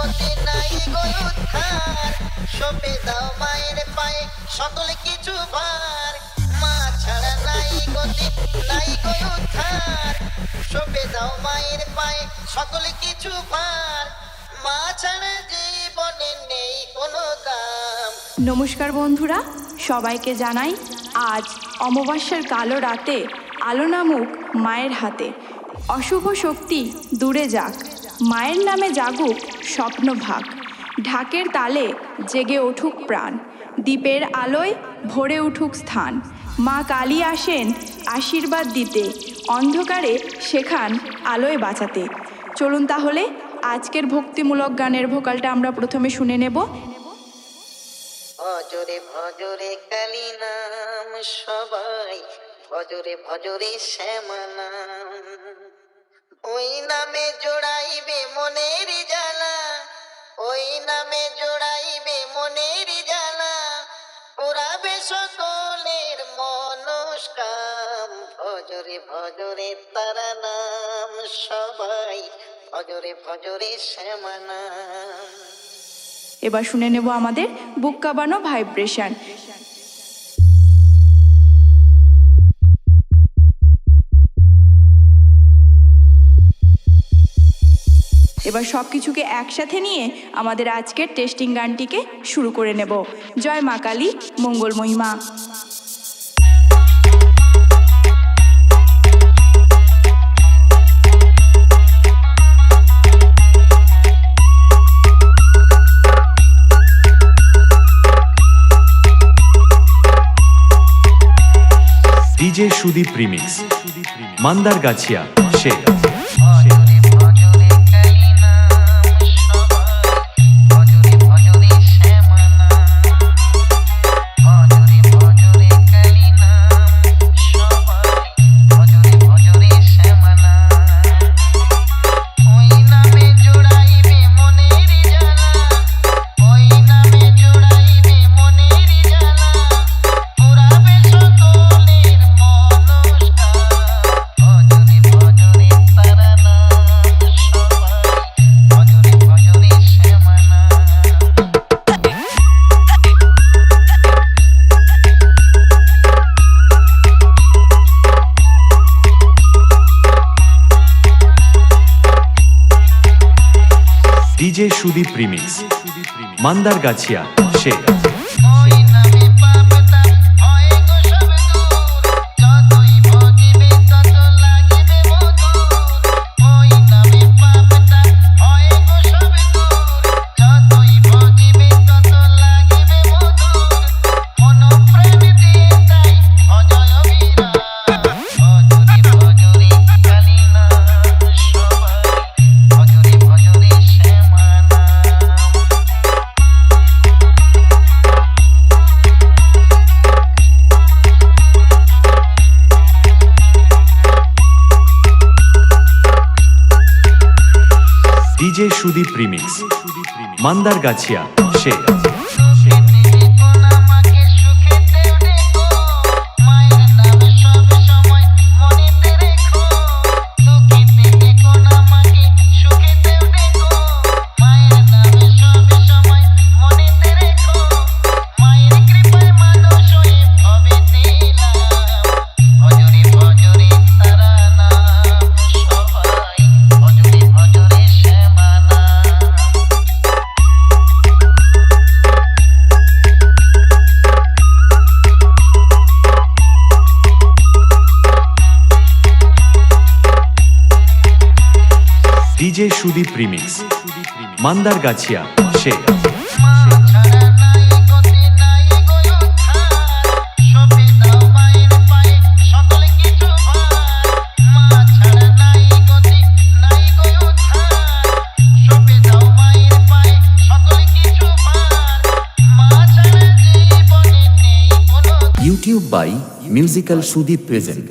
গতি নাই গো উদ্ধার, সঁপে দাও মায়ের পায়ে সকল কিছু ভার। মা ছাড়া নাই গতি নাই গো উদ্ধার, সঁপে দাও মায়ের পায়ে সকল কিছু ভার। মা ছাড়া জীবনে নেই কোনো কাম। নমস্কার বন্ধুরা, সবাইকে জানাই আজ অমাবস্যার কালো রাতে আলো নামুক মায়ের হাতে। অশুভ শক্তি দূরে যাক, মায়ের নামে জাগুক স্বপ্ন ভাগ। ঢাকের তালে জেগে উঠুক প্রাণ, দ্বীপের আলোয় ভরে উঠুক স্থান। মা কালী আসেন আশীর্বাদ দিতে, অন্ধকারে শেখান আলোয় বাঁচাতে। চলুন তাহলে আজকের ভক্তিমূলক গানের ভোকালটা আমরা প্রথমে শুনে নেব। ভজরে ভজরে কালী নাম সবাই, ভজরে ভজরে শ্যামা নাম। ওই নামে জোড়াইবে মনের জ্বালা, ওই নামে জোড়াইবে মনের জ্বালা। পুরাবে সকলের মনস্কাম, ভজরে ভজরে তারা নাম সবাই, ভজরে ভজরে শ্যামা নাম। এবার শুনে নেব আমাদের বুক কাঁপানো ভাইব্রেশন। এবার সব কিছুকে একসাথে নিয়ে আমাদের আজকের টেস্টিং গানটিকে শুরু করে নেব। জয় মা কালী, মঙ্গল মহিমা। ডিজে সুদীপ রিমিক্স, মান্দারগাছিয়া সে। ডিজে সুদীপ রিমিক্স, মান্দারগাছিয়া সে। ডিজে সুদীপ রিমিক্স, মান্দারগাছিয়া সে। ডিজে সুদীপ রিমিক্স, মান্দারগাছিয়া সে। YouTube by Musical Sudeep present.